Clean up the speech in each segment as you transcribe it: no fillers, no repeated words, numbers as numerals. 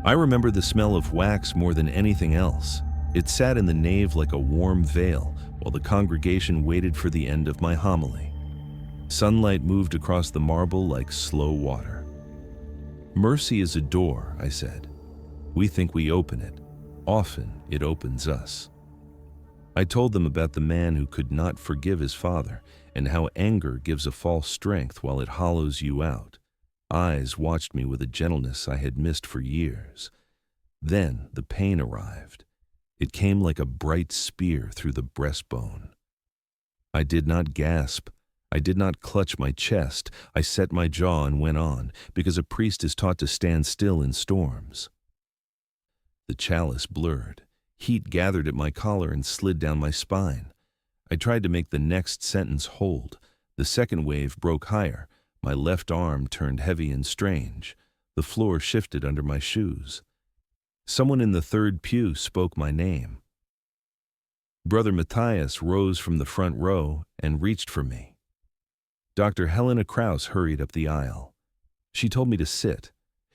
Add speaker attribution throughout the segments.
Speaker 1: I remember the smell of wax more than anything else. It sat in the nave like a warm veil while the congregation waited for the end of my homily. Sunlight moved across the marble like slow water. Mercy is a door, I said. We think we open it. Often it opens us. I told them about the man who could not forgive his father and how anger gives a false strength while it hollows you out. Eyes watched me with a gentleness I had missed for years. Then the pain arrived. It came like a bright spear through the breastbone. I did not gasp. I did not clutch my chest. I set my jaw and went on, because a priest is taught to stand still in storms. The chalice blurred. Heat gathered at my collar and slid down my spine. I tried to make the next sentence hold. The second wave broke higher. My left arm turned heavy and strange. The floor shifted under my shoes. Someone in the third pew spoke my name. Brother Matthias rose from the front row and reached for me. Dr. Helena Kraus hurried up the aisle. She told me to sit.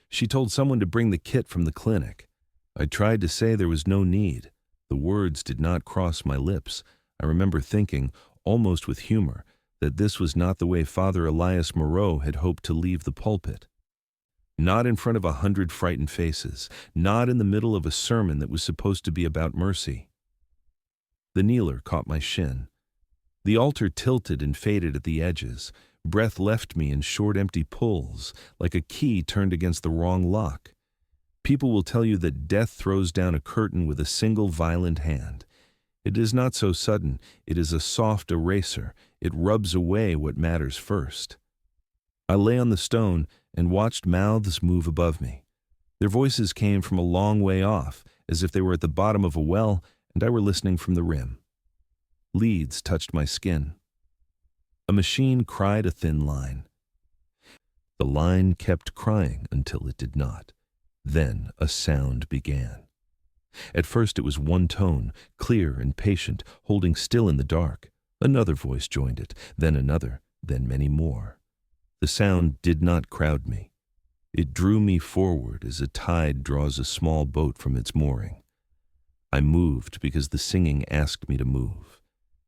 Speaker 1: She told someone to bring the kit from the clinic. I tried to say there was no need. The words did not cross my lips. I remember thinking, almost with humor, that this was not the way Father Elias Moreau had hoped to leave the pulpit. Not in front of 100 frightened faces, not in the middle of a sermon that was supposed to be about mercy. The kneeler caught my shin. The altar tilted and faded at the edges. Breath left me in short, empty pulls, like a key turned against the wrong lock. People will tell you that death throws down a curtain with a single violent hand. It is not so sudden. It is a soft eraser. It rubs away what matters first. I lay on the stone and watched mouths move above me. Their voices came from a long way off, as if they were at the bottom of a well and I were listening from the rim. Leads touched my skin. A machine cried a thin line. The line kept crying until it did not. Then a sound began. At first it was one tone, clear and patient, holding still in the dark. Another voice joined it, then another, then many more. The sound did not crowd me. It drew me forward as a tide draws a small boat from its mooring. I moved because the singing asked me to move.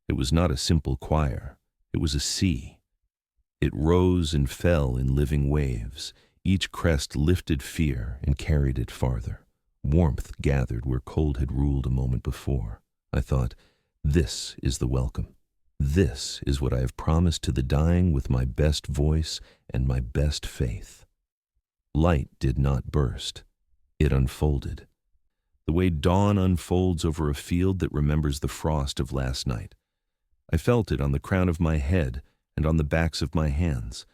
Speaker 1: It was not a simple choir. It was a sea. It rose and fell in living waves. Each crest lifted fear and carried it farther. Warmth gathered where cold had ruled a moment before. I thought, this is the welcome. This is what I have promised to the dying with my best voice and my best faith. Light did not burst. It unfolded. The way dawn unfolds over a field that remembers the frost of last night. I felt it on the crown of my head and on the backs of my hands.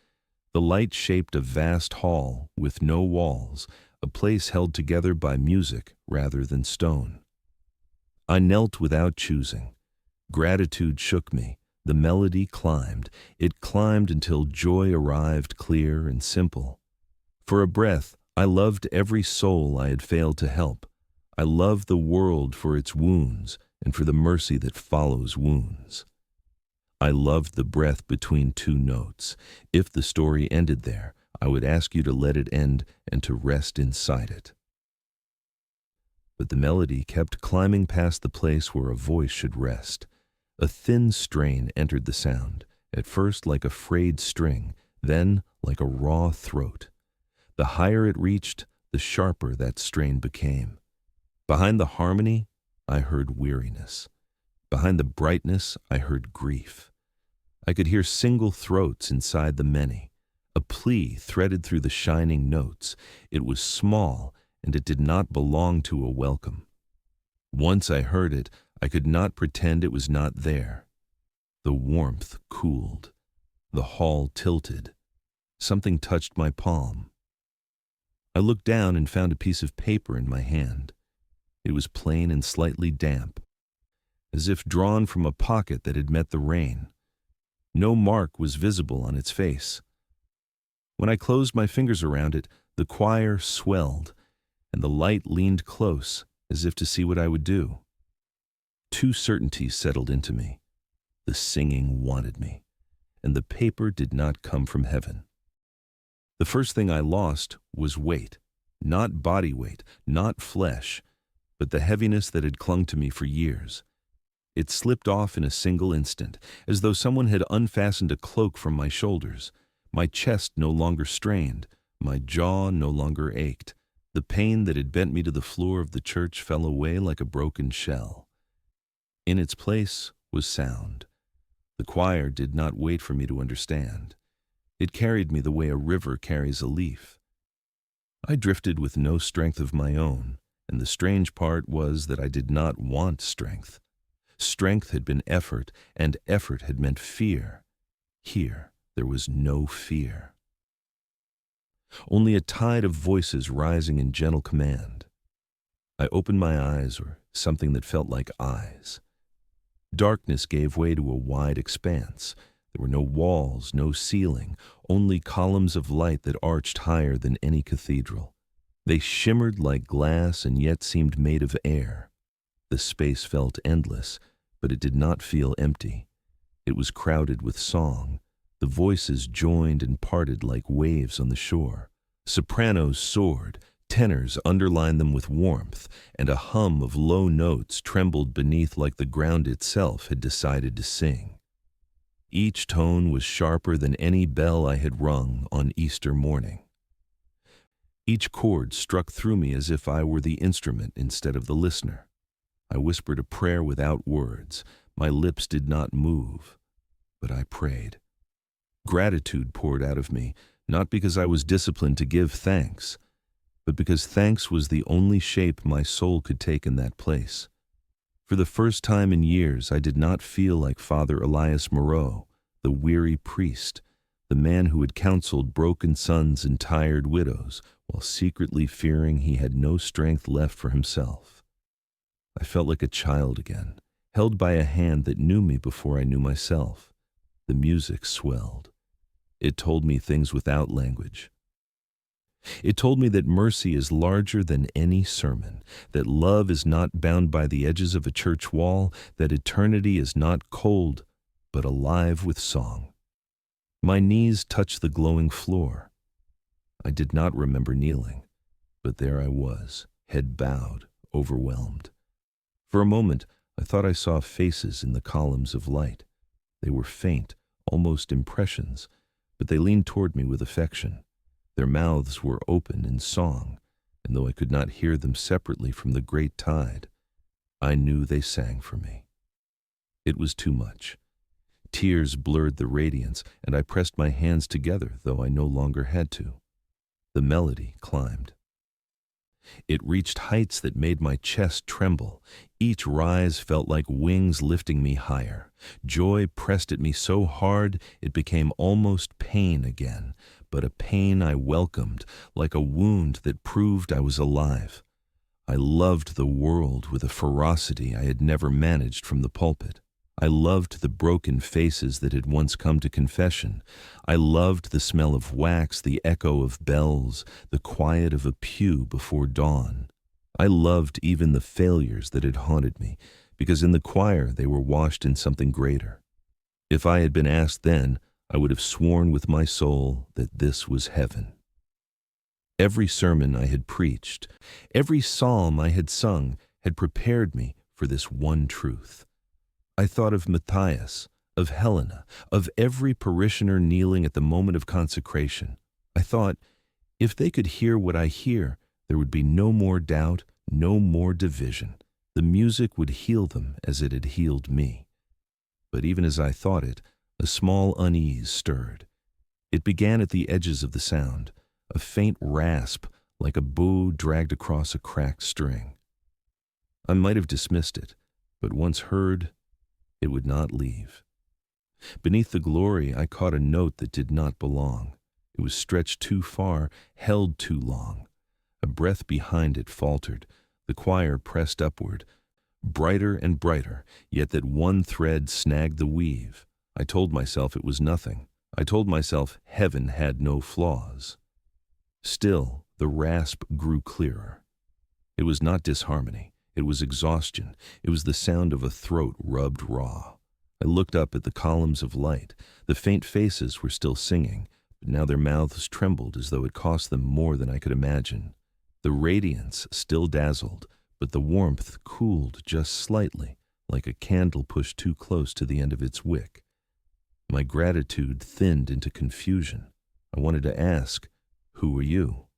Speaker 1: The light shaped a vast hall with no walls, a place held together by music rather than stone. I knelt without choosing. Gratitude shook me. The melody climbed. It climbed until joy arrived clear and simple. For a breath, I loved every soul I had failed to help. I loved the world for its wounds and for the mercy that follows wounds. I loved the breath between two notes. If the story ended there, I would ask you to let it end and to rest inside it. But the melody kept climbing past the place where a voice should rest. A thin strain entered the sound, at first like a frayed string, then like a raw throat. The higher it reached, the sharper that strain became. Behind the harmony, I heard weariness. Behind the brightness, I heard grief. I could hear single throats inside the many. A plea threaded through the shining notes. It was small, and it did not belong to a welcome. Once I heard it, I could not pretend it was not there. The warmth cooled. The hall tilted. Something touched my palm. I looked down and found a piece of paper in my hand. It was plain and slightly damp, as if drawn from a pocket that had met the rain. No mark was visible on its face. When I closed my fingers around it, the choir swelled, and the light leaned close, as if to see what I would do. Two certainties settled into me. The singing wanted me, and the paper did not come from heaven. The first thing I lost was weight. Not body weight, not flesh, but the heaviness that had clung to me for years. It slipped off in a single instant, as though someone had unfastened a cloak from my shoulders. My chest no longer strained, my jaw no longer ached. The pain that had bent me to the floor of the church fell away like a broken shell. In its place was sound. The choir did not wait for me to understand. It carried me the way a river carries a leaf. I drifted with no strength of my own, and the strange part was that I did not want strength. Strength had been effort, and effort had meant fear. Here, there was no fear. Only a tide of voices rising in gentle command. I opened my eyes, or something that felt like eyes. Darkness gave way to a wide expanse. There were no walls, no ceiling, only columns of light that arched higher than any cathedral. They shimmered like glass and yet seemed made of air. The space felt endless, but it did not feel empty. It was crowded with song. The voices joined and parted like waves on the shore. Sopranos soared, tenors underlined them with warmth, and a hum of low notes trembled beneath like the ground itself had decided to sing. Each tone was sharper than any bell I had rung on Easter morning. Each chord struck through me as if I were the instrument instead of the listener. I whispered a prayer without words. My lips did not move, but I prayed. Gratitude poured out of me, not because I was disciplined to give thanks, but because thanks was the only shape my soul could take in that place. For the first time in years, I did not feel like Father Elias Moreau, the weary priest, the man who had counseled broken sons and tired widows, while secretly fearing he had no strength left for himself. I felt like a child again, held by a hand that knew me before I knew myself. The music swelled. It told me things without language. It told me that mercy is larger than any sermon, that love is not bound by the edges of a church wall, that eternity is not cold, but alive with song. My knees touched the glowing floor. I did not remember kneeling, but there I was, head bowed, overwhelmed. For a moment, I thought I saw faces in the columns of light. They were faint, almost impressions, but they leaned toward me with affection. Their mouths were open in song, and though I could not hear them separately from the great tide, I knew they sang for me. It was too much. Tears blurred the radiance, and I pressed my hands together, though I no longer had to. The melody climbed. It reached heights that made my chest tremble. Each rise felt like wings lifting me higher. Joy pressed at me so hard it became almost pain again, but a pain I welcomed, like a wound that proved I was alive. I loved the world with a ferocity I had never managed from the pulpit. I loved the broken faces that had once come to confession. I loved the smell of wax, the echo of bells, the quiet of a pew before dawn. I loved even the failures that had haunted me, because in the choir they were washed in something greater. If I had been asked then, I would have sworn with my soul that this was heaven. Every sermon I had preached, every psalm I had sung had prepared me for this one truth. I thought of Matthias, of Helena, of every parishioner kneeling at the moment of consecration. I thought, if they could hear what I hear, there would be no more doubt, no more division. The music would heal them as it had healed me. But even as I thought it, a small unease stirred. It began at the edges of the sound, a faint rasp like a bow dragged across a cracked string. I might have dismissed it, but once heard, it would not leave. Beneath the glory, I caught a note that did not belong. It was stretched too far, held too long. A breath behind it faltered. The choir pressed upward, brighter and brighter, yet that one thread snagged the weave. I told myself it was nothing. I told myself heaven had no flaws. Still, the rasp grew clearer. It was not disharmony. It was exhaustion. It was the sound of a throat rubbed raw. I looked up at the columns of light. The faint faces were still singing, but now their mouths trembled as though it cost them more than I could imagine. The radiance still dazzled, but the warmth cooled just slightly, like a candle pushed too close to the end of its wick. My gratitude thinned into confusion. I wanted to ask, "Who are you?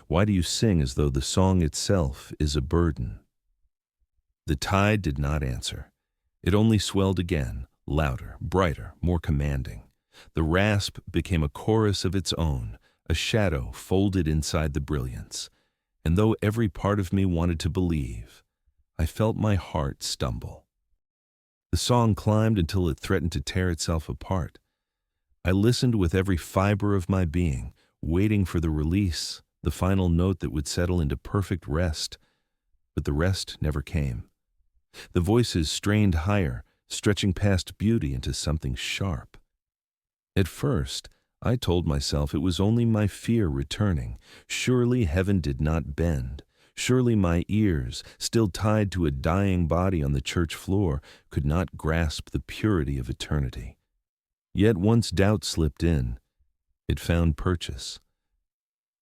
Speaker 1: Why do you sing as though the song itself is a burden?" The tide did not answer. It only swelled again, louder, brighter, more commanding. The rasp became a chorus of its own, a shadow folded inside the brilliance. And though every part of me wanted to believe, I felt my heart stumble. The song climbed until it threatened to tear itself apart. I listened with every fiber of my being, waiting for the release, the final note that would settle into perfect rest. But the rest never came. The voices strained higher, stretching past beauty into something sharp. At first, I told myself it was only my fear returning. Surely heaven did not bend. Surely my ears, still tied to a dying body on the church floor, could not grasp the purity of eternity. Yet once doubt slipped in, it found purchase.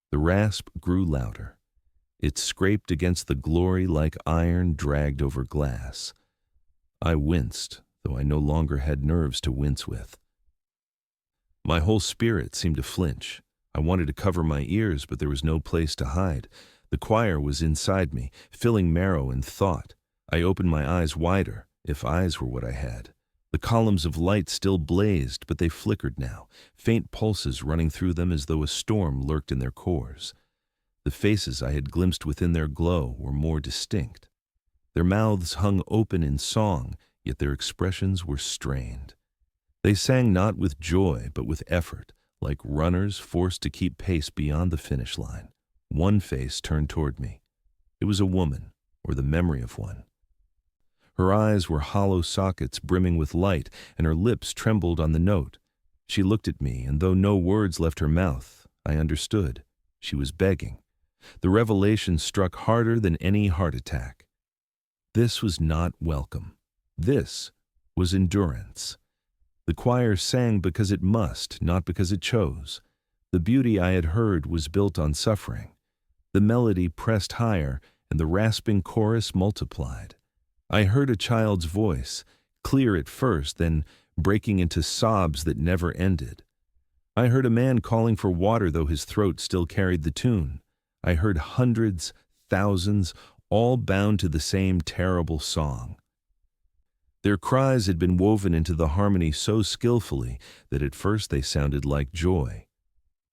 Speaker 1: The rasp grew louder. It scraped against the glory like iron dragged over glass. I winced, though I no longer had nerves to wince with. My whole spirit seemed to flinch. I wanted to cover my ears, but there was no place to hide. The choir was inside me, filling marrow and thought. I opened my eyes wider, if eyes were what I had. The columns of light still blazed, but they flickered now, faint pulses running through them as though a storm lurked in their cores. The faces I had glimpsed within their glow were more distinct. Their mouths hung open in song, yet their expressions were strained. They sang not with joy, but with effort, like runners forced to keep pace beyond the finish line. One face turned toward me. It was a woman, or the memory of one. Her eyes were hollow sockets brimming with light, and her lips trembled on the note. She looked at me, and though no words left her mouth, I understood. She was begging. The revelation struck harder than any heart attack. This was not welcome. This was endurance. The choir sang because it must, not because it chose. The beauty I had heard was built on suffering. The melody pressed higher, and the rasping chorus multiplied. I heard a child's voice, clear at first, then breaking into sobs that never ended. I heard a man calling for water, though his throat still carried the tune. I heard hundreds, thousands, all bound to the same terrible song. Their cries had been woven into the harmony so skillfully that at first they sounded like joy.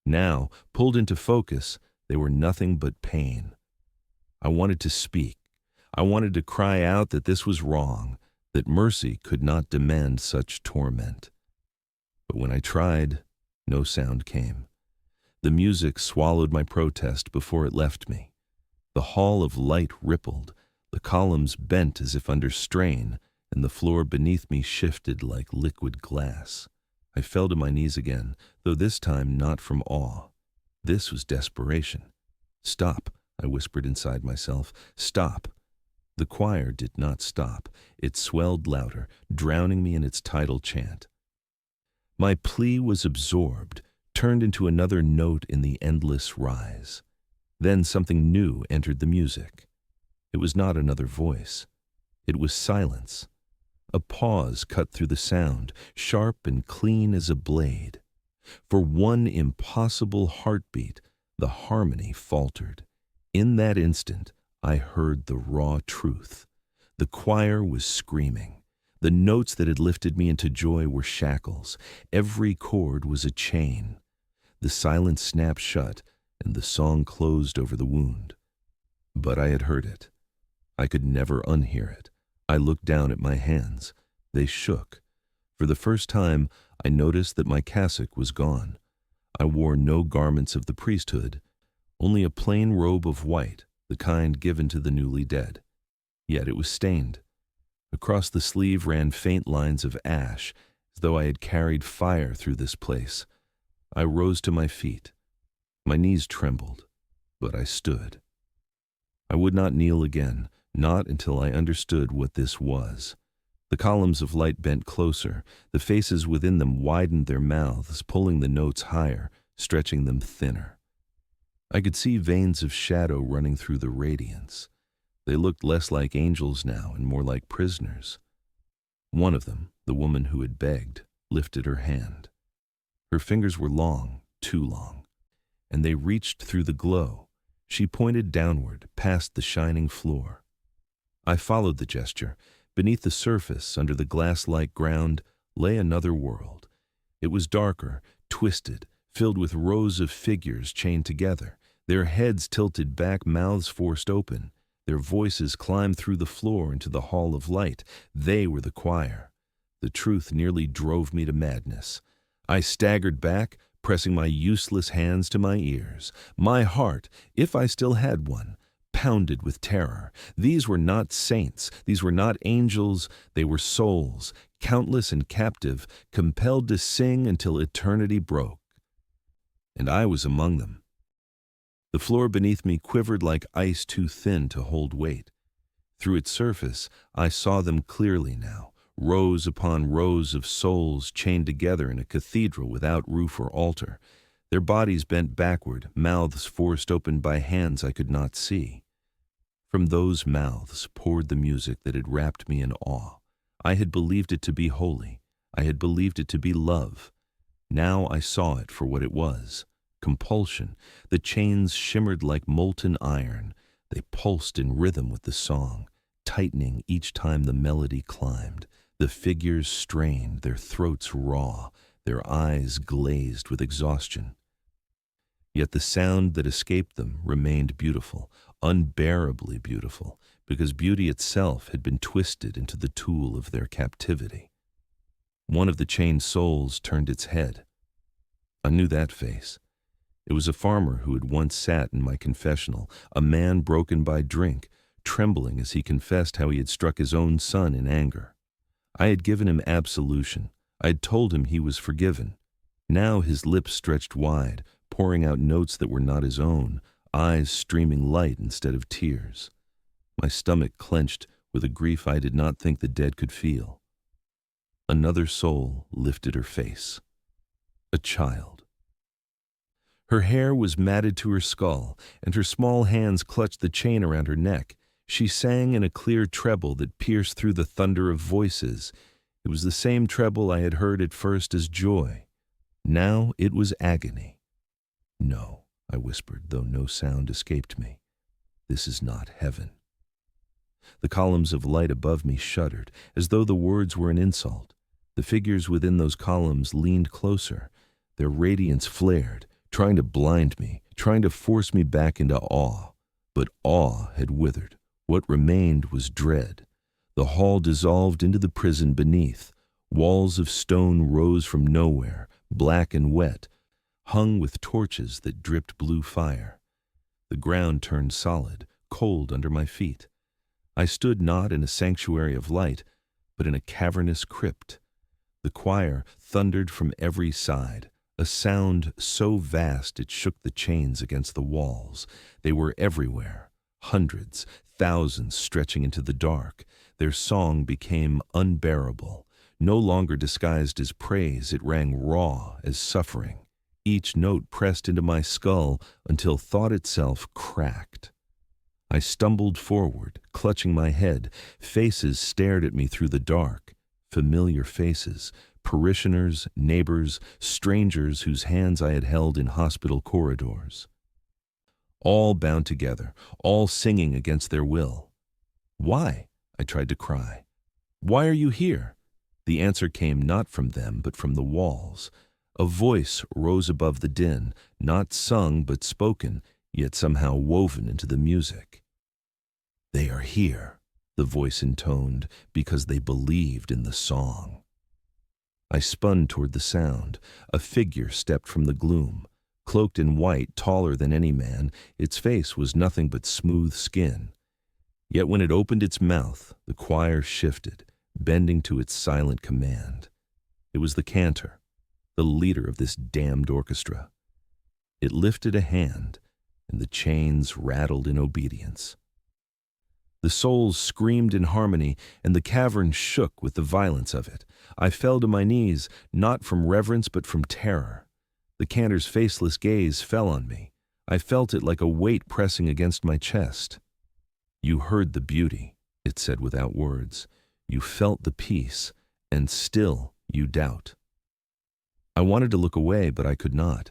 Speaker 1: Now, pulled into focus, they were nothing but pain. I wanted to speak. I wanted to cry out that this was wrong, that mercy could not demand such torment. But when I tried, no sound came. The music swallowed my protest before it left me. The hall of light rippled, the columns bent as if under strain, and the floor beneath me shifted like liquid glass. I fell to my knees again, though this time not from awe. This was desperation. "Stop," I whispered inside myself. "Stop." The choir did not stop. It swelled louder, drowning me in its tidal chant. My plea was absorbed, turned into another note in the endless rise. Then something new entered the music. It was not another voice. It was silence. A pause cut through the sound, sharp and clean as a blade. For one impossible heartbeat, the harmony faltered. In that instant, I heard the raw truth. The choir was screaming. The notes that had lifted me into joy were shackles. Every chord was a chain. The silence snapped shut, and the song closed over the wound. But I had heard it. I could never unhear it. I looked down at my hands. They shook. For the first time, I noticed that my cassock was gone. I wore no garments of the priesthood, only a plain robe of white, the kind given to the newly dead. Yet it was stained. Across the sleeve ran faint lines of ash, as though I had carried fire through this place. I rose to my feet. My knees trembled, but I stood. I would not kneel again, not until I understood what this was. The columns of light bent closer. The faces within them widened their mouths, pulling the notes higher, stretching them thinner. I could see veins of shadow running through the radiance. They looked less like angels now and more like prisoners. One of them, the woman who had begged, lifted her hand. Her fingers were long, too long, and they reached through the glow. She pointed downward, past the shining floor. I followed the gesture. Beneath the surface, under the glass-like ground, lay another world. It was darker, twisted, filled with rows of figures chained together, their heads tilted back, mouths forced open. Their voices climbed through the floor into the hall of light. They were the choir. The truth nearly drove me to madness. I staggered back, pressing my useless hands to my ears. My heart, if I still had one, pounded with terror. These were not saints. These were not angels. They were souls, countless and captive, compelled to sing until eternity broke. And I was among them. The floor beneath me quivered like ice too thin to hold weight. Through its surface, I saw them clearly now, rows upon rows of souls chained together in a cathedral without roof or altar, their bodies bent backward, mouths forced open by hands I could not see. From those mouths poured the music that had wrapped me in awe. I had believed it to be holy. I had believed it to be love. Now I saw it for what it was. Compulsion. The chains shimmered like molten iron. They pulsed in rhythm with the song, tightening each time the melody climbed. The figures strained, their throats raw, their eyes glazed with exhaustion. Yet the sound that escaped them remained beautiful, unbearably beautiful, because beauty itself had been twisted into the tool of their captivity. One of the chained souls turned its head. I knew that face. It was a farmer who had once sat in my confessional, a man broken by drink, trembling as he confessed how he had struck his own son in anger. I had given him absolution. I had told him he was forgiven. Now his lips stretched wide, pouring out notes that were not his own, eyes streaming light instead of tears. My stomach clenched with a grief I did not think the dead could feel. Another soul lifted her face. A child. Her hair was matted to her skull, and her small hands clutched the chain around her neck. She sang in a clear treble that pierced through the thunder of voices. It was the same treble I had heard at first as joy. Now it was agony. "No," I whispered, though no sound escaped me. "This is not heaven." The columns of light above me shuddered, as though the words were an insult. The figures within those columns leaned closer. Their radiance flared, trying to blind me, trying to force me back into awe. But awe had withered. What remained was dread. The hall dissolved into the prison beneath. Walls of stone rose from nowhere, black and wet, hung with torches that dripped blue fire. The ground turned solid, cold under my feet. I stood not in a sanctuary of light, but in a cavernous crypt. The choir thundered from every side, a sound so vast it shook the chains against the walls. They were everywhere, hundreds, thousands stretching into the dark. Their song became unbearable. No longer disguised as praise, it rang raw as suffering. Each note pressed into my skull until thought itself cracked. I stumbled forward, clutching my head. Faces stared at me through the dark. Familiar faces, parishioners, neighbors, strangers whose hands I had held in hospital corridors. All bound together, all singing against their will. "Why?" I tried to cry. "Why are you here?" The answer came not from them, but from the walls. A voice rose above the din, not sung but spoken, yet somehow woven into the music. "They are here," the voice intoned, "because they believed in the song." I spun toward the sound. A figure stepped from the gloom. Cloaked in white, taller than any man, its face was nothing but smooth skin. Yet when it opened its mouth, the choir shifted, bending to its silent command. It was the cantor, the leader of this damned orchestra. It lifted a hand, and the chains rattled in obedience. The souls screamed in harmony, and the cavern shook with the violence of it. I fell to my knees, not from reverence but from terror. The cantor's faceless gaze fell on me. I felt it like a weight pressing against my chest. You heard the beauty, it said without words. You felt the peace, and still you doubt. I wanted to look away, but I could not.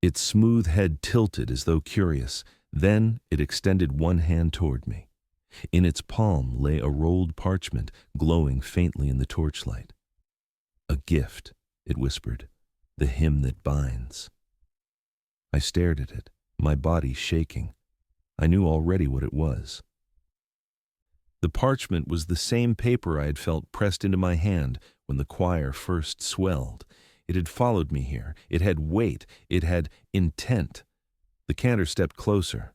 Speaker 1: Its smooth head tilted as though curious. Then it extended one hand toward me. In its palm lay a rolled parchment, glowing faintly in the torchlight. A gift, it whispered, the hymn that binds. I stared at it, my body shaking. I knew already what it was. The parchment was the same paper I had felt pressed into my hand when the choir first swelled. It had followed me here. It had weight. It had intent. The cantor stepped closer.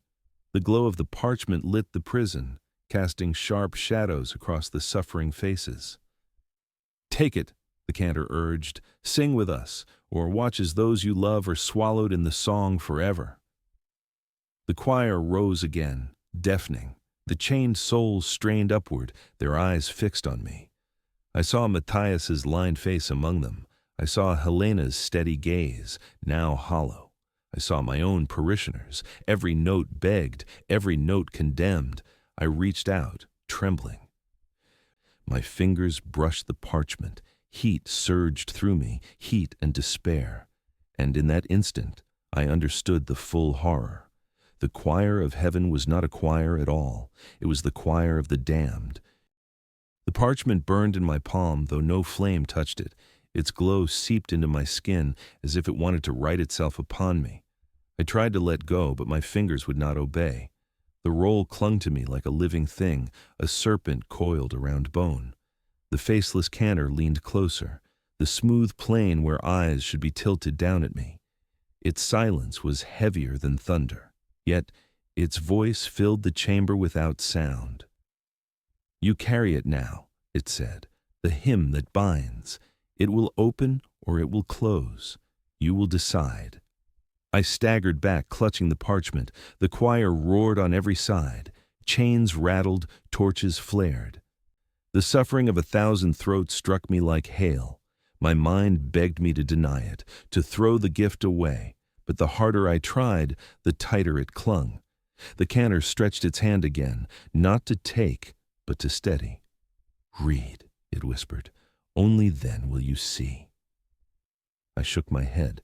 Speaker 1: The glow of the parchment lit the prison, casting sharp shadows across the suffering faces. "Take it," the cantor urged. "Sing with us, or watch as those you love are swallowed in the song forever." The choir rose again, deafening. The chained souls strained upward, their eyes fixed on me. I saw Matthias's lined face among them. I saw Helena's steady gaze, now hollow. I saw my own parishioners. Every note begged, every note condemned. I reached out, trembling. My fingers brushed the parchment. Heat surged through me, heat and despair. And in that instant, I understood the full horror. The choir of heaven was not a choir at all. It was the choir of the damned. The parchment burned in my palm, though no flame touched it. Its glow seeped into my skin as if it wanted to write itself upon me. I tried to let go, but my fingers would not obey. The roll clung to me like a living thing, a serpent coiled around bone. The faceless cantor leaned closer, the smooth plane where eyes should be tilted down at me. Its silence was heavier than thunder, yet its voice filled the chamber without sound. "You carry it now," it said, "the hymn that binds. It will open or it will close. You will decide." I staggered back, clutching the parchment. The choir roared on every side. Chains rattled, torches flared. The suffering of 1,000 throats struck me like hail. My mind begged me to deny it, to throw the gift away. But the harder I tried, the tighter it clung. The cantor stretched its hand again, not to take, but to steady. "Read," it whispered. "Only then will you see." I shook my head.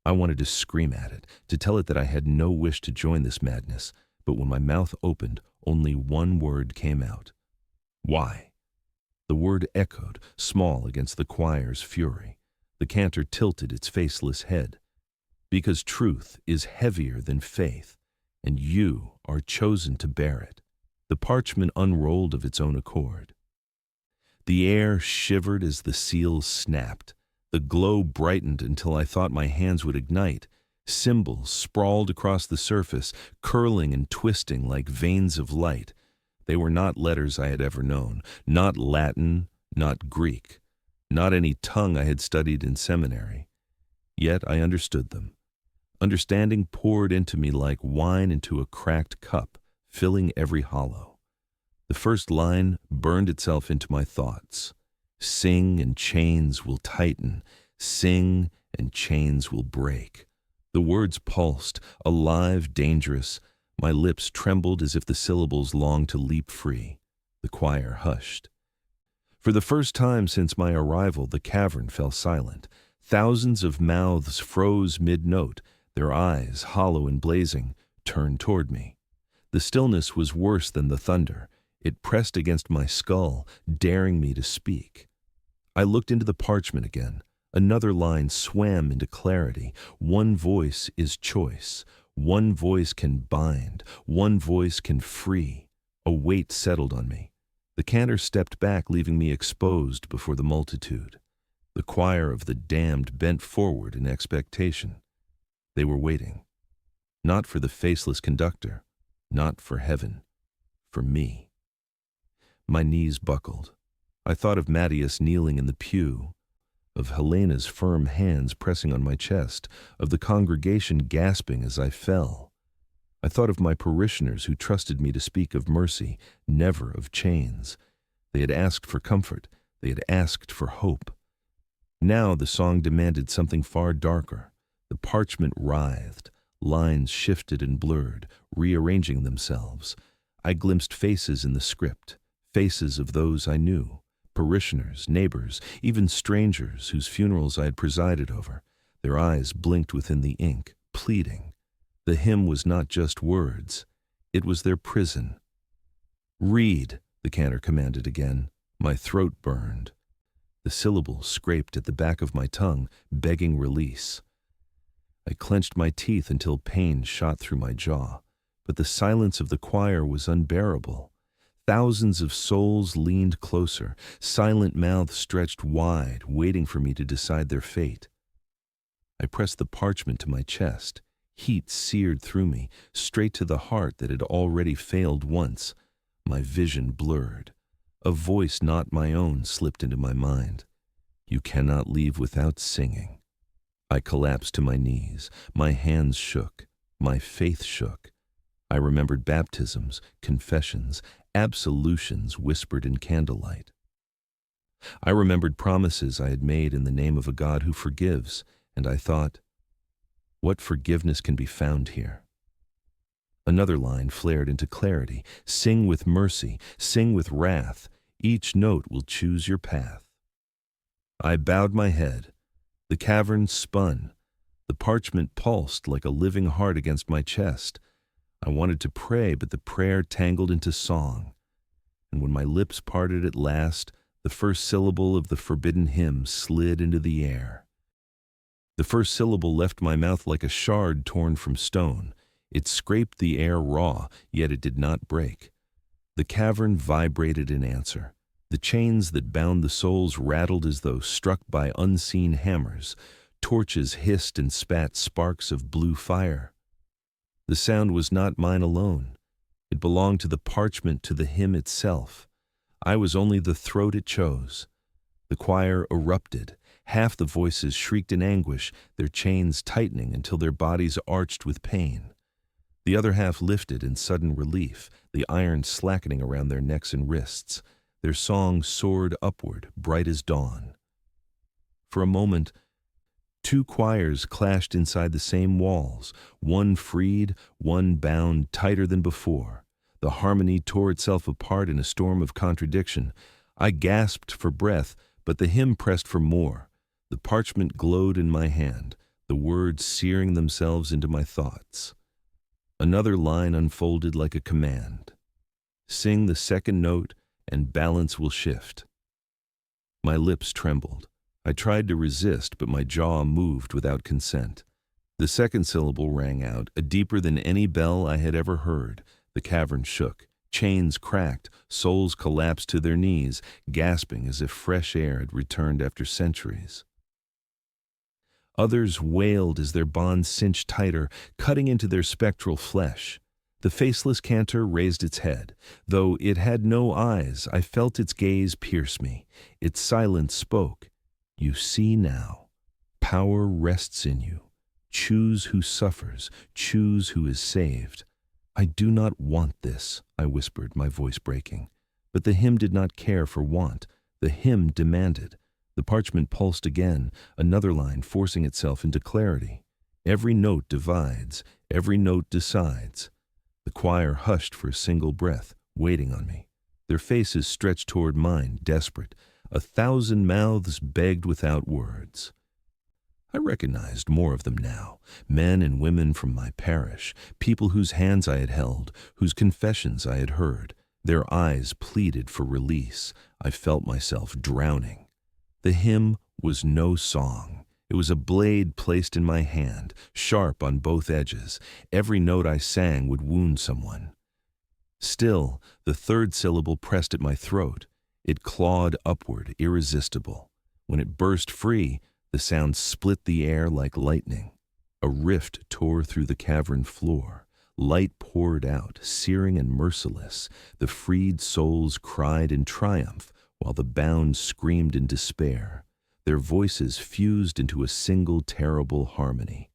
Speaker 1: I wanted to scream at it, to tell it that I had no wish to join this madness, but when my mouth opened, only one word came out. "Why?" The word echoed, small against the choir's fury. The cantor tilted its faceless head. "Because truth is heavier than faith, and you are chosen to bear it." The parchment unrolled of its own accord. The air shivered as the seals snapped. The glow brightened until I thought my hands would ignite. Symbols sprawled across the surface, curling and twisting like veins of light. They were not letters I had ever known, not Latin, not Greek, not any tongue I had studied in seminary. Yet I understood them. Understanding poured into me like wine into a cracked cup, filling every hollow. The first line burned itself into my thoughts. "Sing and chains will tighten. Sing and chains will break." The words pulsed, alive, dangerous. My lips trembled as if the syllables longed to leap free. The choir hushed. For the first time since my arrival, the cavern fell silent. Thousands of mouths froze mid-note, their eyes, hollow and blazing, turned toward me. The stillness was worse than the thunder. It pressed against my skull, daring me to speak. I looked into the parchment again. Another line swam into clarity. One voice is choice. One voice can bind. One voice can free. A weight settled on me. The cantor stepped back, leaving me exposed before the multitude. The choir of the damned bent forward in expectation. They were waiting. Not for the faceless conductor. Not for heaven. For me. My knees buckled. I thought of Matthias kneeling in the pew, of Helena's firm hands pressing on my chest, of the congregation gasping as I fell. I thought of my parishioners who trusted me to speak of mercy, never of chains. They had asked for comfort. They had asked for hope. Now the song demanded something far darker. The parchment writhed. Lines shifted and blurred, rearranging themselves. I glimpsed faces in the script, faces of those I knew, parishioners, neighbors, even strangers whose funerals I had presided over. Their eyes blinked within the ink, pleading. The hymn was not just words, it was their prison. "Read," the cantor commanded again. My throat burned. The syllables scraped at the back of my tongue, begging release. I clenched my teeth until pain shot through my jaw, but the silence of the choir was unbearable. Thousands of souls leaned closer, silent mouths stretched wide, waiting for me to decide their fate. I pressed the parchment to my chest. Heat seared through me, straight to the heart that had already failed once. My vision blurred. A voice not my own slipped into my mind. "You cannot leave without singing." I collapsed to my knees. My hands shook. My faith shook. I remembered baptisms, confessions, absolutions whispered in candlelight. I remembered promises I had made in the name of a God who forgives, and I thought, what forgiveness can be found here? Another line flared into clarity. "Sing with mercy, sing with wrath. Each note will choose your path." I bowed my head. The cavern spun. The parchment pulsed like a living heart against my chest. I wanted to pray, but the prayer tangled into song. And when my lips parted at last, the first syllable of the forbidden hymn slid into the air. The first syllable left my mouth like a shard torn from stone. It scraped the air raw, yet it did not break. The cavern vibrated in answer. The chains that bound the souls rattled as though struck by unseen hammers. Torches hissed and spat sparks of blue fire. The sound was not mine alone. It belonged to the parchment, to the hymn itself. I was only the throat it chose. The choir erupted. Half the voices shrieked in anguish, their chains tightening until their bodies arched with pain. The other half lifted in sudden relief, the iron slackening around their necks and wrists. Their song soared upward, bright as dawn. For a moment, two choirs clashed inside the same walls, one freed, one bound tighter than before. The harmony tore itself apart in a storm of contradiction. I gasped for breath, but the hymn pressed for more. The parchment glowed in my hand, the words searing themselves into my thoughts. Another line unfolded like a command. "Sing the second note, and balance will shift." My lips trembled. I tried to resist, but my jaw moved without consent. The second syllable rang out, a deeper than any bell I had ever heard. The cavern shook. Chains cracked. Souls collapsed to their knees, gasping as if fresh air had returned after centuries. Others wailed as their bonds cinched tighter, cutting into their spectral flesh. The faceless cantor raised its head. Though it had no eyes, I felt its gaze pierce me. Its silence spoke. "You see now. Power rests in you. Choose who suffers. Choose who is saved." "I do not want this," I whispered, my voice breaking. But the hymn did not care for want. The hymn demanded. The parchment pulsed again, another line forcing itself into clarity. Every note divides. Every note decides. The choir hushed for a single breath, waiting on me. Their faces stretched toward mine, desperate. 1,000 mouths begged without words. I recognized more of them now, men and women from my parish, people whose hands I had held, whose confessions I had heard. Their eyes pleaded for release. I felt myself drowning. The hymn was no song. It was a blade placed in my hand, sharp on both edges. Every note I sang would wound someone. Still, the third syllable pressed at my throat. It clawed upward, irresistible. When it burst free, the sound split the air like lightning. A rift tore through the cavern floor. Light poured out, searing and merciless. The freed souls cried in triumph, while the bound screamed in despair. Their voices fused into a single terrible harmony.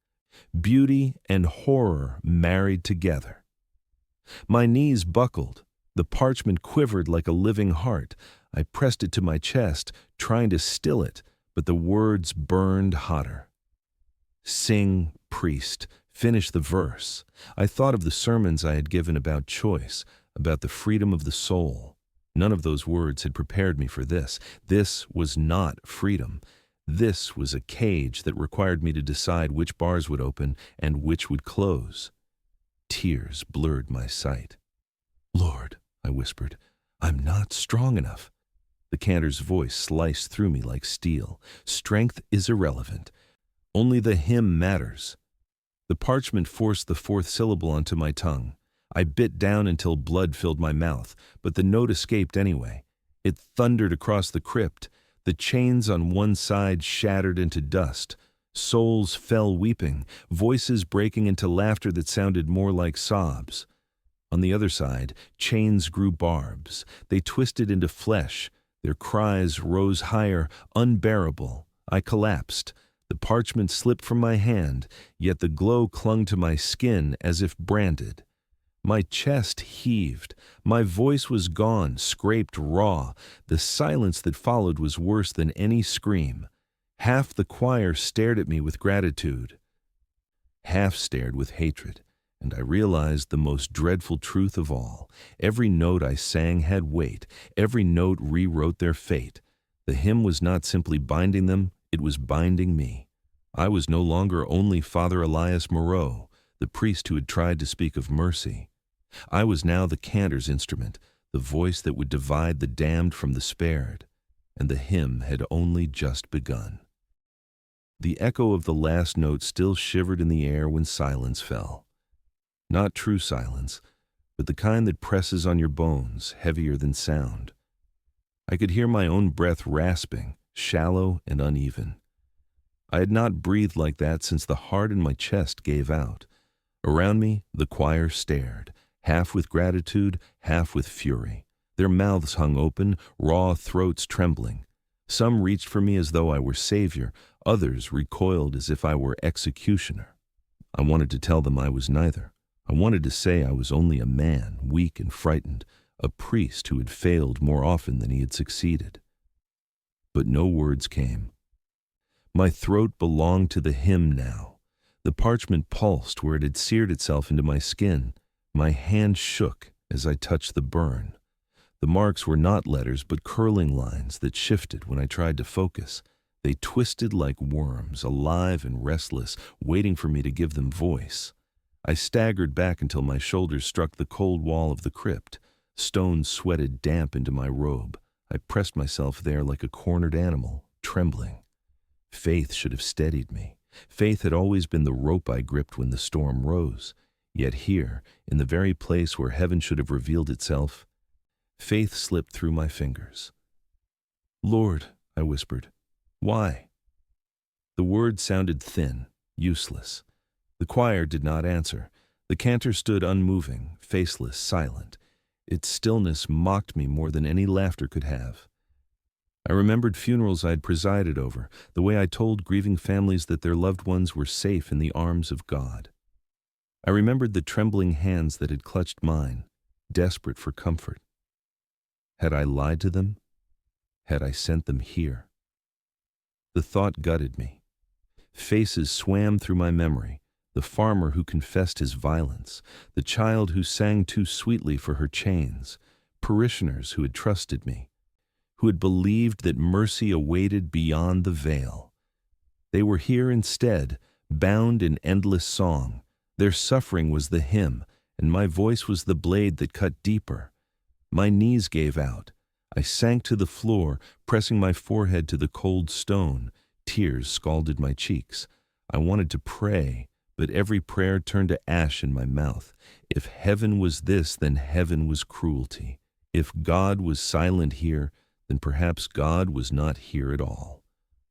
Speaker 1: Beauty and horror married together. My knees buckled. The parchment quivered like a living heart. I pressed it to my chest, trying to still it, but the words burned hotter. "Sing, priest, Finish the verse. I thought of the sermons I had given about choice, about the freedom of the soul. None of those words had prepared me for this. This was not freedom. This was a cage that required me to decide which bars would open and which would close. Tears blurred my sight. "Lord," I whispered, "I'm not strong enough." The cantor's voice sliced through me like steel. "Strength is irrelevant. Only the hymn matters." The parchment forced the fourth syllable onto my tongue. I bit down until blood filled my mouth, but the note escaped anyway. It thundered across the crypt. The chains on one side shattered into dust. Souls fell weeping, voices breaking into laughter that sounded more like sobs. On the other side, chains grew barbs. They twisted into flesh. Their cries rose higher, unbearable. I collapsed. The parchment slipped from my hand, yet the glow clung to my skin as if branded. My chest heaved. My voice was gone, scraped raw. The silence that followed was worse than any scream. Half the choir stared at me with gratitude. Half stared with hatred, and I realized the most dreadful truth of all. Every note I sang had weight. Every note rewrote their fate. The hymn was not simply binding them, it was binding me. I was no longer only Father Elias Moreau, the priest who had tried to speak of mercy. I was now the cantor's instrument, the voice that would divide the damned from the spared, and the hymn had only just begun. The echo of the last note still shivered in the air when silence fell. Not true silence, but the kind that presses on your bones, heavier than sound. I could hear my own breath rasping, shallow and uneven. I had not breathed like that since the heart in my chest gave out. Around me, the choir stared, half with gratitude, half with fury. Their mouths hung open, raw throats trembling. Some reached for me as though I were savior, others recoiled as if I were executioner. I wanted to tell them I was neither. I wanted to say I was only a man, weak and frightened, a priest who had failed more often than he had succeeded. But no words came. My throat belonged to the hymn now. The parchment pulsed where it had seared itself into my skin. My hand shook as I touched the burn. The marks were not letters but curling lines that shifted when I tried to focus. They twisted like worms, alive and restless, waiting for me to give them voice. I staggered back until my shoulders struck the cold wall of the crypt. Stones sweated damp into my robe. I pressed myself there like a cornered animal, trembling. Faith should have steadied me. Faith had always been the rope I gripped when the storm rose. Yet here, in the very place where heaven should have revealed itself, faith slipped through my fingers. "Lord," I whispered, "why?" The words sounded thin, useless. The choir did not answer. The cantor stood unmoving, faceless, silent. Its stillness mocked me more than any laughter could have. I remembered funerals I had presided over, the way I told grieving families that their loved ones were safe in the arms of God. I remembered the trembling hands that had clutched mine, desperate for comfort. Had I lied to them? Had I sent them here? The thought gutted me. Faces swam through my memory. The farmer who confessed his violence, the child who sang too sweetly for her chains, parishioners who had trusted me, who had believed that mercy awaited beyond the veil. They were here instead, bound in endless song. Their suffering was the hymn, and my voice was the blade that cut deeper. My knees gave out. I sank to the floor, pressing my forehead to the cold stone. Tears scalded my cheeks. I wanted to pray, but every prayer turned to ash in my mouth. If heaven was this, then heaven was cruelty. If God was silent here, then perhaps God was not here at all.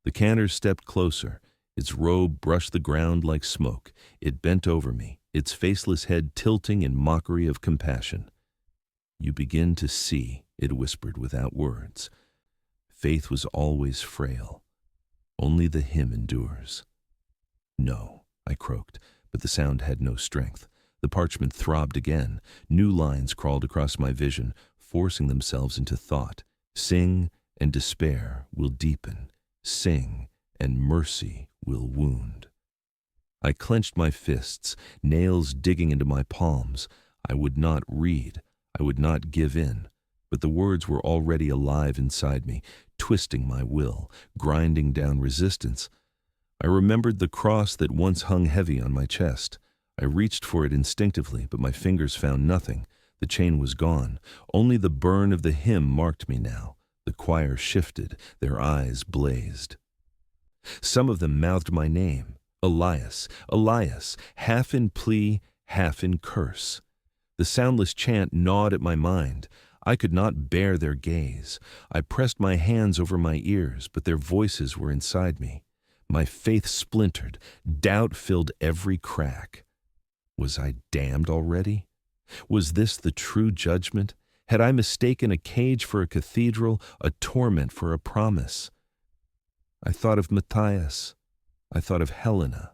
Speaker 1: The cantor stepped closer. Its robe brushed the ground like smoke. It bent over me, its faceless head tilting in mockery of compassion. "You begin to see," it whispered without words. "Faith was always frail. Only the hymn endures." "No," I croaked, but the sound had no strength. The parchment throbbed again. New lines crawled across my vision, forcing themselves into thought. "Sing, and despair will deepen. Sing, and mercy will wound." I clenched my fists, nails digging into my palms. I would not read. I would not give in. But the words were already alive inside me, twisting my will, grinding down resistance. I remembered the cross that once hung heavy on my chest. I reached for it instinctively, but my fingers found nothing. The chain was gone. Only the burn of the hymn marked me now. The choir shifted. Their eyes blazed. Some of them mouthed my name. Elias, Elias, half in plea, half in curse. The soundless chant gnawed at my mind. I could not bear their gaze. I pressed my hands over my ears, but their voices were inside me. My faith splintered. Doubt filled every crack. Was I damned already? Was this the true judgment? Had I mistaken a cage for a cathedral, a torment for a promise? I thought of Matthias. I thought of Helena.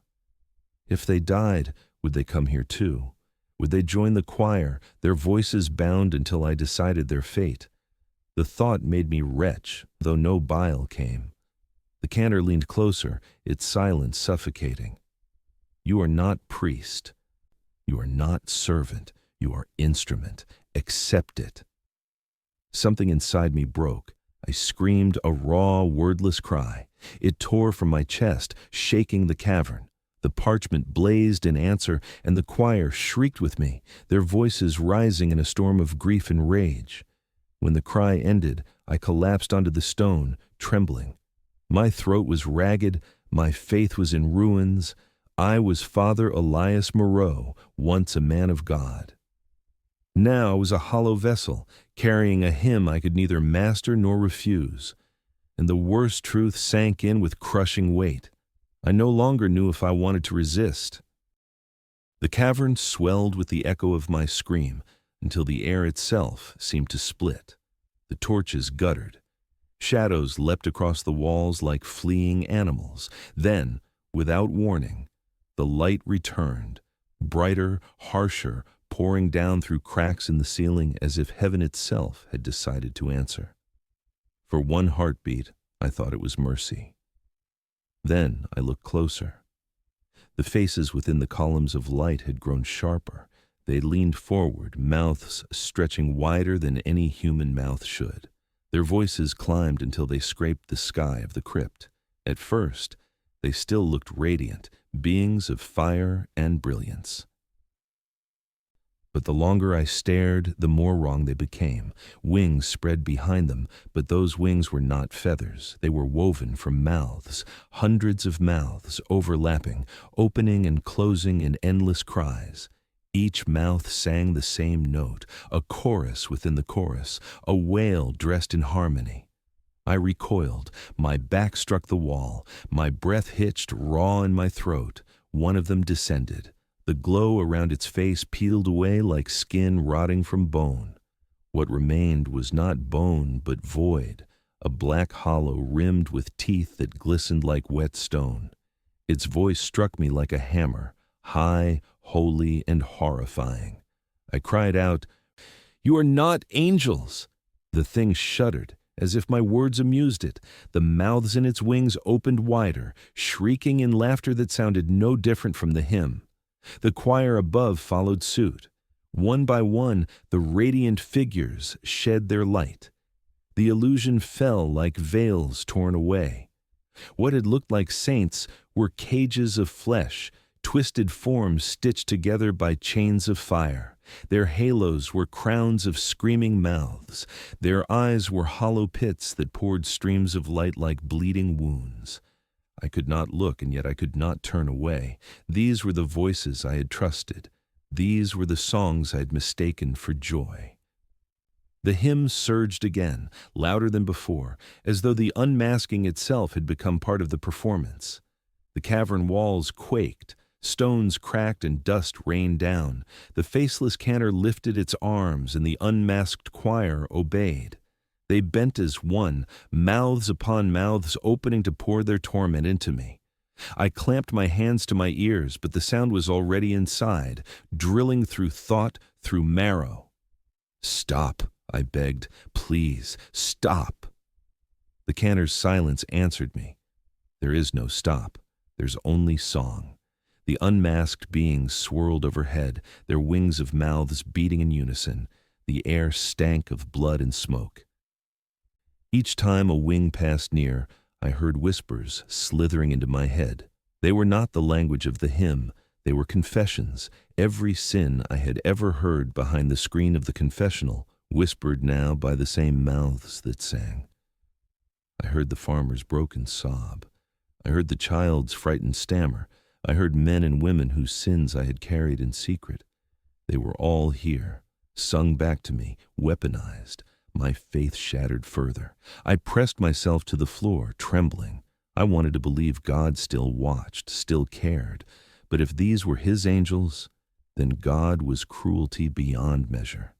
Speaker 1: If they died, would they come here too? Would they join the choir, their voices bound until I decided their fate? The thought made me retch, though no bile came. The cantor leaned closer, its silence suffocating. You are not priest. You are not servant. You are instrument. Accept it. Something inside me broke. I screamed a raw, wordless cry. It tore from my chest, shaking the cavern. The parchment blazed in answer, and the choir shrieked with me, their voices rising in a storm of grief and rage. When the cry ended, I collapsed onto the stone, trembling. My throat was ragged, my faith was in ruins. I was Father Elias Moreau, once a man of God. Now I was a hollow vessel, carrying a hymn I could neither master nor refuse. And the worst truth sank in with crushing weight. I no longer knew if I wanted to resist. The cavern swelled with the echo of my scream until the air itself seemed to split. The torches guttered. Shadows leapt across the walls like fleeing animals. Then, without warning, the light returned, brighter, harsher, pouring down through cracks in the ceiling as if heaven itself had decided to answer. For one heartbeat, I thought it was mercy. Then I looked closer. The faces within the columns of light had grown sharper. They leaned forward, mouths stretching wider than any human mouth should. Their voices climbed until they scraped the sky of the crypt. At first, they still looked radiant, beings of fire and brilliance. But the longer I stared, the more wrong they became. Wings spread behind them, but those wings were not feathers. They were woven from mouths, hundreds of mouths overlapping, opening and closing in endless cries. Each mouth sang the same note, a chorus within the chorus, a wail dressed in harmony. I recoiled. My back struck the wall. My breath hitched raw in my throat. One of them descended. The glow around its face peeled away like skin rotting from bone. What remained was not bone but void, a black hollow rimmed with teeth that glistened like wet stone. Its voice struck me like a hammer, high, holy, and horrifying. I cried out, "You are not angels!" The thing shuddered, as if my words amused it. The mouths in its wings opened wider, shrieking in laughter that sounded no different from the hymn. The choir above followed suit. One by one, the radiant figures shed their light. The illusion fell like veils torn away. What had looked like saints were cages of flesh, twisted forms stitched together by chains of fire. Their halos were crowns of screaming mouths. Their eyes were hollow pits that poured streams of light like bleeding wounds. I could not look, and yet I could not turn away. These were the voices I had trusted. These were the songs I had mistaken for joy. The hymn surged again, louder than before, as though the unmasking itself had become part of the performance. The cavern walls quaked. Stones cracked and dust rained down. The faceless cantor lifted its arms, and the unmasked choir obeyed. They bent as one, mouths upon mouths opening to pour their torment into me. I clamped my hands to my ears, but the sound was already inside, drilling through thought, through marrow. "Stop," I begged. "Please, stop." The cantor's silence answered me. There is no stop. There's only song. The unmasked beings swirled overhead, their wings of mouths beating in unison. The air stank of blood and smoke. Each time a wing passed near, I heard whispers slithering into my head. They were not the language of the hymn, they were confessions. Every sin I had ever heard behind the screen of the confessional, whispered now by the same mouths that sang. I heard the farmer's broken sob. I heard the child's frightened stammer. I heard men and women whose sins I had carried in secret. They were all here, sung back to me, weaponized. My faith shattered further. I pressed myself to the floor, trembling. I wanted to believe God still watched, still cared. But if these were his angels, then God was cruelty beyond measure.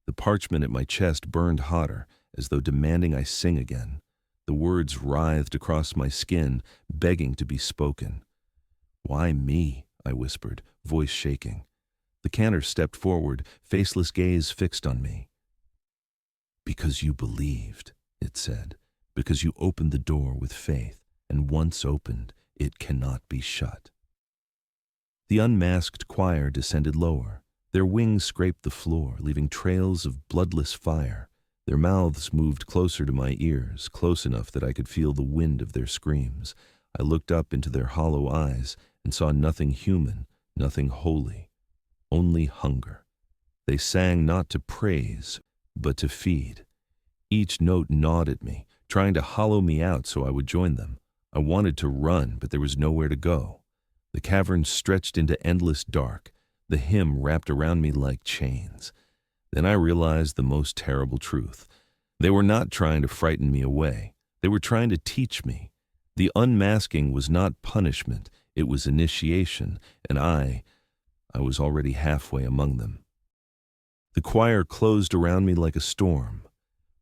Speaker 1: The parchment at my chest burned hotter, as though demanding I sing again. The words writhed across my skin, begging to be spoken. "Why me?" I whispered, voice shaking. The cantor stepped forward, faceless gaze fixed on me. "Because you believed," it said, "because you opened the door with faith, and once opened, it cannot be shut." The unmasked choir descended lower. Their wings scraped the floor, leaving trails of bloodless fire. Their mouths moved closer to my ears, close enough that I could feel the wind of their screams. I looked up into their hollow eyes and saw nothing human, nothing holy, only hunger. They sang not to praise, but to feed. Each note gnawed at me, trying to hollow me out so I would join them. I wanted to run, but there was nowhere to go. The cavern stretched into endless dark, the hymn wrapped around me like chains. Then I realized the most terrible truth. They were not trying to frighten me away. They were trying to teach me. The unmasking was not punishment, it was initiation, and I was already halfway among them. The choir closed around me like a storm.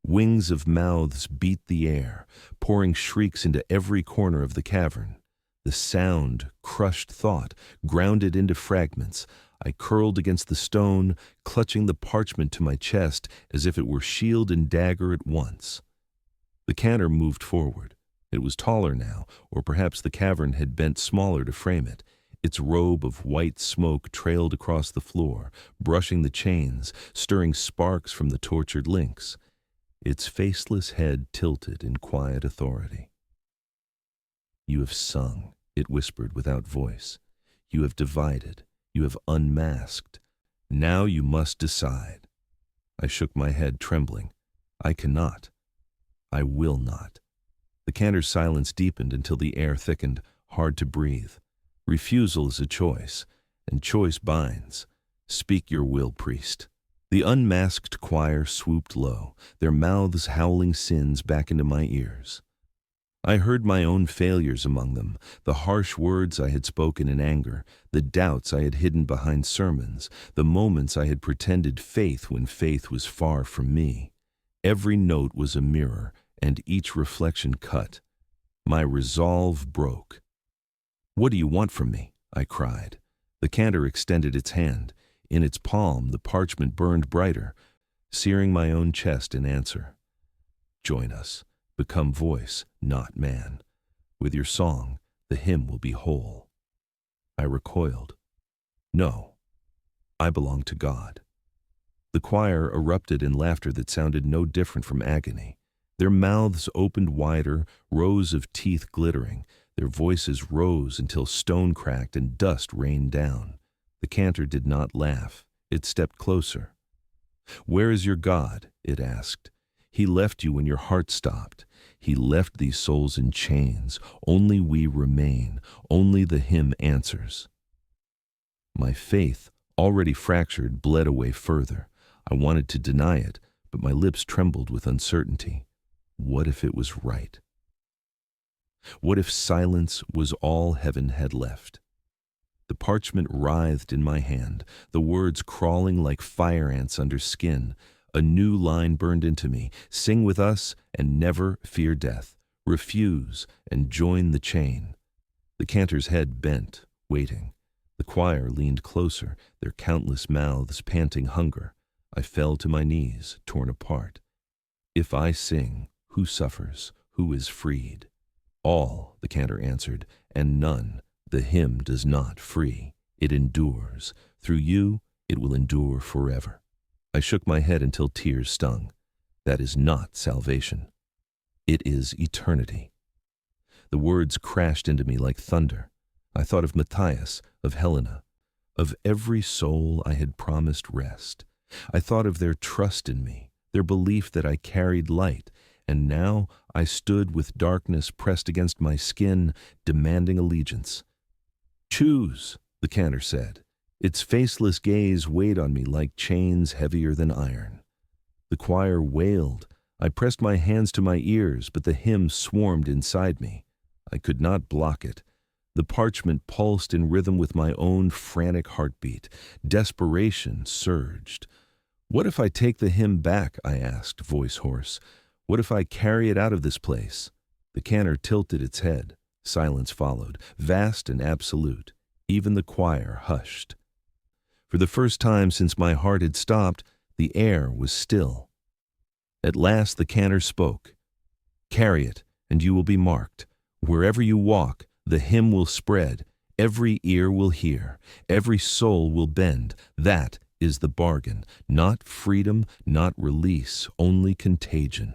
Speaker 1: Wings of mouths beat the air, pouring shrieks into every corner of the cavern. The sound crushed thought, ground it into fragments. I curled against the stone, clutching the parchment to my chest as if it were shield and dagger at once. The cantor moved forward. It was taller now, or perhaps the cavern had bent smaller to frame it. Its robe of white smoke trailed across the floor, brushing the chains, stirring sparks from the tortured links. Its faceless head tilted in quiet authority. "You have sung," it whispered without voice. "You have divided. You have unmasked. Now you must decide." I shook my head, trembling. "I cannot. I will not." The cantor's silence deepened until the air thickened, hard to breathe. Refusal is a choice, and choice binds. Speak your will, priest. The unmasked choir swooped low, their mouths howling sins back into my ears. I heard my own failures among them, the harsh words I had spoken in anger, the doubts I had hidden behind sermons, the moments I had pretended faith when faith was far from me. Every note was a mirror, and each reflection cut. My resolve broke. "What do you want from me?" I cried. The cantor extended its hand. In its palm, the parchment burned brighter, searing my own chest in answer. "Join us. Become voice, not man. With your song, the hymn will be whole." I recoiled. "No. I belong to God." The choir erupted in laughter that sounded no different from agony. Their mouths opened wider, rows of teeth glittering. Their voices rose until stone cracked and dust rained down. The cantor did not laugh. It stepped closer. "Where is your God?" it asked. "He left you when your heart stopped. He left these souls in chains. Only we remain. Only the hymn answers." My faith, already fractured, bled away further. I wanted to deny it, but my lips trembled with uncertainty. What if it was right? What if silence was all heaven had left? The parchment writhed in my hand, the words crawling like fire ants under skin. A new line burned into me. "Sing with us and never fear death. Refuse and join the chain." The cantor's head bent, waiting. The choir leaned closer, their countless mouths panting hunger. I fell to my knees, torn apart. "If I sing, who suffers? Who is freed?" "All," the cantor answered, "and none. The hymn does not free, it endures. Through you, it will endure forever. I shook my head until tears stung. That is not salvation. It is eternity. The words crashed into me like thunder. I thought of Matthias, of Helena, of every soul I had promised rest. I thought of their trust in me, their belief that I carried light, and now I stood with darkness pressed against my skin, demanding allegiance. "Choose," the cantor said. Its faceless gaze weighed on me like chains heavier than iron. The choir wailed. I pressed my hands to my ears, but the hymn swarmed inside me. I could not block it. The parchment pulsed in rhythm with my own frantic heartbeat. Desperation surged. "What if I take the hymn back?" I asked, voice hoarse. "What if I carry it out of this place?" The cantor tilted its head. Silence followed, vast and absolute. Even the choir hushed. For the first time since my heart had stopped, the air was still. At last the cantor spoke. "Carry it, and you will be marked. Wherever you walk, the hymn will spread. Every ear will hear. Every soul will bend. That is the bargain. Not freedom, not release, only contagion."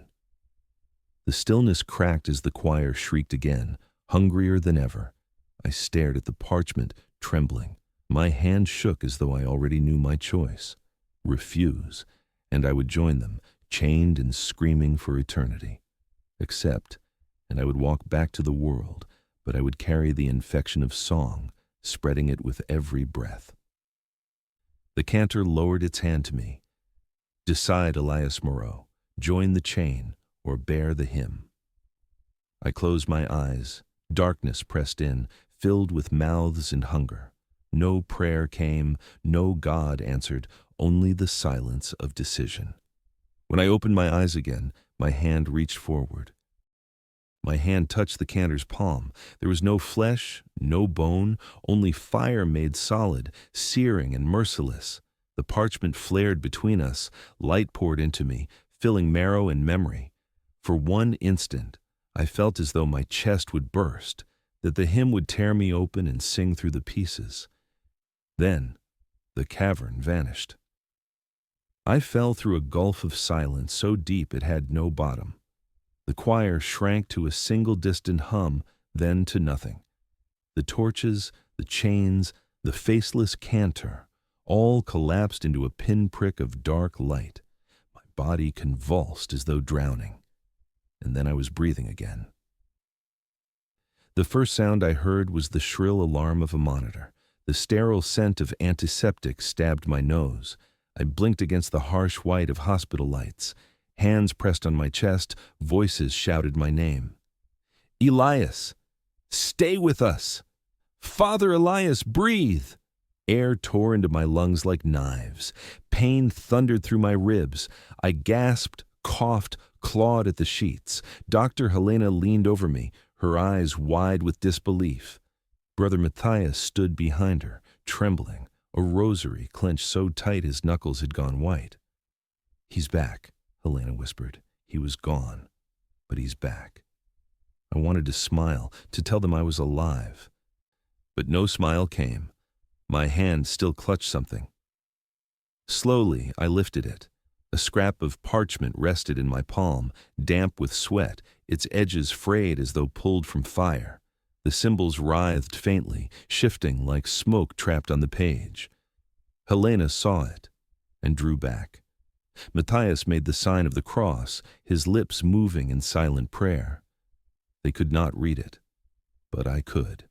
Speaker 1: The stillness cracked as the choir shrieked again, hungrier than ever. I stared at the parchment, trembling. My hand shook as though I already knew my choice. Refuse, and I would join them, chained and screaming for eternity. Accept, and I would walk back to the world, but I would carry the infection of song, spreading it with every breath. The cantor lowered its hand to me. "Decide, Elias Moreau. Join the chain, or bear the hymn." I closed my eyes. Darkness pressed in, filled with mouths and hunger. No prayer came, no God answered, only the silence of decision. When I opened my eyes again, my hand reached forward. My hand touched the cantor's palm. There was no flesh, no bone, only fire made solid, searing and merciless. The parchment flared between us, light poured into me, filling marrow and memory. For one instant, I felt as though my chest would burst, that the hymn would tear me open and sing through the pieces. Then, the cavern vanished. I fell through a gulf of silence so deep it had no bottom. The choir shrank to a single distant hum, then to nothing. The torches, the chains, the faceless cantor, all collapsed into a pinprick of dark light. My body convulsed as though drowning. And then I was breathing again. The first sound I heard was the shrill alarm of a monitor. The sterile scent of antiseptic stabbed my nose. I blinked against the harsh white of hospital lights. Hands pressed on my chest, voices shouted my name. "Elias! Stay with us! Father Elias, breathe!" Air tore into my lungs like knives. Pain thundered through my ribs. I gasped, coughed, clawed at the sheets. Dr. Helena leaned over me, her eyes wide with disbelief. Brother Matthias stood behind her, trembling, a rosary clenched so tight his knuckles had gone white. "He's back," Helena whispered. "He was gone, but he's back." I wanted to smile, to tell them I was alive. But no smile came. My hand still clutched something. Slowly, I lifted it. A scrap of parchment rested in my palm, damp with sweat, its edges frayed as though pulled from fire. The symbols writhed faintly, shifting like smoke trapped on the page. Helena saw it and drew back. Matthias made the sign of the cross, his lips moving in silent prayer. They could not read it, but I could.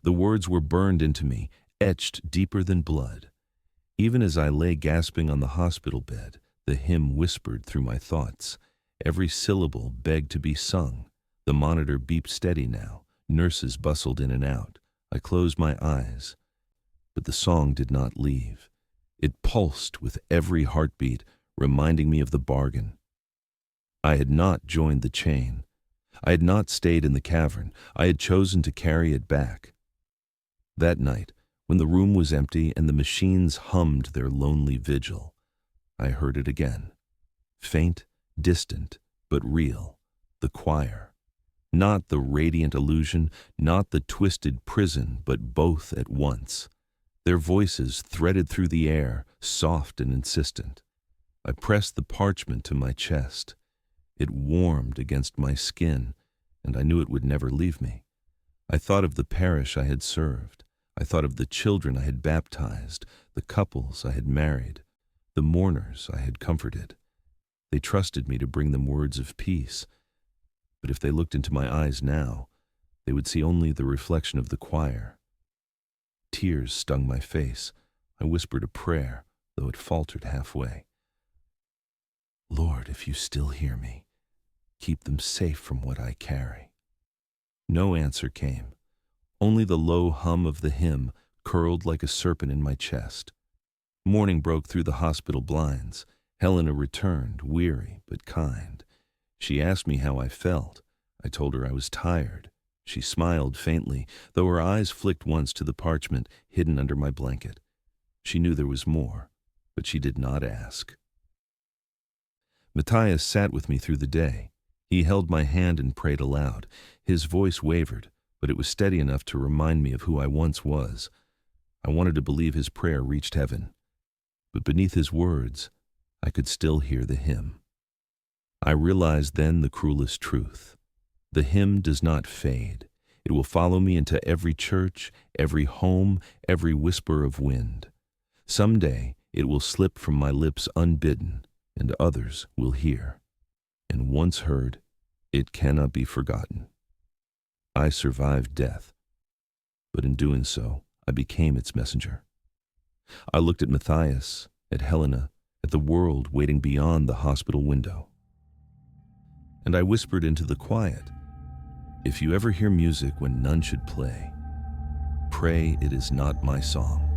Speaker 1: The words were burned into me, etched deeper than blood. Even as I lay gasping on the hospital bed, the hymn whispered through my thoughts. Every syllable begged to be sung. The monitor beeped steady now. Nurses bustled in and out. I closed my eyes, but the song did not leave. It pulsed with every heartbeat, reminding me of the bargain. I had not joined the chain. I had not stayed in the cavern. I had chosen to carry it back. That night, when the room was empty and the machines hummed their lonely vigil, I heard it again. Faint, distant, but real. The choir. Not the radiant illusion, not the twisted prison, but both at once. Their voices threaded through the air, soft and insistent. I pressed the parchment to my chest. It warmed against my skin, and I knew it would never leave me. I thought of the parish I had served. I thought of the children I had baptized, the couples I had married, the mourners I had comforted. They trusted me to bring them words of peace. But if they looked into my eyes now, they would see only the reflection of the choir. Tears stung my face. I whispered a prayer, though it faltered halfway. Lord, if you still hear me, keep them safe from what I carry. No answer came. Only the low hum of the hymn curled like a serpent in my chest. Morning broke through the hospital blinds. Helena returned, weary but kind. She asked me how I felt. I told her I was tired. She smiled faintly, though her eyes flicked once to the parchment hidden under my blanket. She knew there was more, but she did not ask. Matthias sat with me through the day. He held my hand and prayed aloud. His voice wavered, but it was steady enough to remind me of who I once was. I wanted to believe his prayer reached heaven, but beneath his words, I could still hear the hymn. I realized then the cruelest truth. The hymn does not fade. It will follow me into every church, every home, every whisper of wind. Someday it will slip from my lips unbidden, and others will hear. And once heard, it cannot be forgotten. I survived death, but in doing so, I became its messenger. I looked at Matthias, at Helena, at the world waiting beyond the hospital window. And I whispered into the quiet, if you ever hear music when none should play, pray it is not my song.